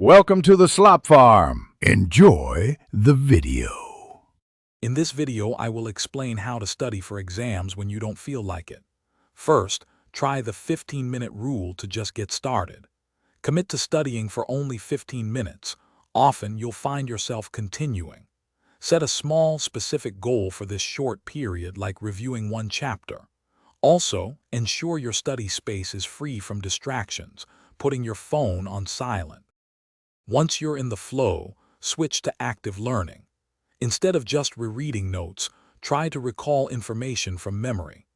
Welcome to the Slop Farm. Enjoy the video. In this video, I will explain how to study for exams when you don't feel like it. First, try the 15-minute rule to just get started. Commit to studying for only 15 minutes. Often, you'll find yourself continuing. Set a small, specific goal for this short period, like reviewing one chapter. Also, ensure your study space is free from distractions, putting your phone on silent. Once you're in the flow, switch to active learning. Instead of just rereading notes, try to recall information from memory.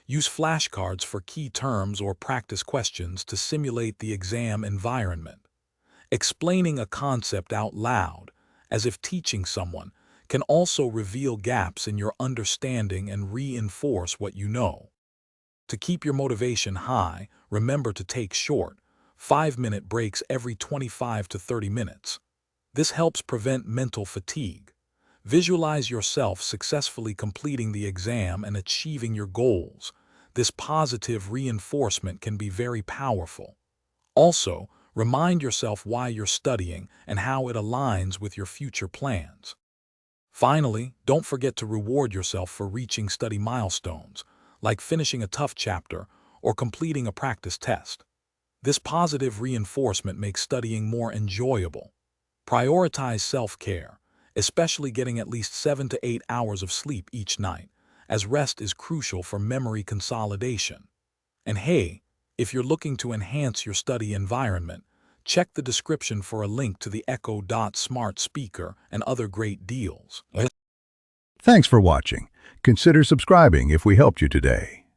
Use flashcards for key terms or practice questions to simulate the exam environment. Explaining a concept out loud, as if teaching someone, can also reveal gaps in your understanding and reinforce what you know. To keep your motivation high, remember to take short, 5-minute breaks every 25 to 30 minutes. This helps prevent mental fatigue. Visualize yourself successfully completing the exam and achieving your goals. This positive reinforcement can be very powerful. Also, remind yourself why you're studying and how it aligns with your future plans. Finally, don't forget to reward yourself for reaching study milestones, like finishing a tough chapter or completing a practice test. This positive reinforcement makes studying more enjoyable. Prioritize self-care, especially getting at least 7 to 8 hours of sleep each night, as rest is crucial for memory consolidation. And hey, if you're looking to enhance your study environment, check the description for a link to the Echo Dot smart speaker and other great deals. Thanks for watching. Consider subscribing if we helped you today.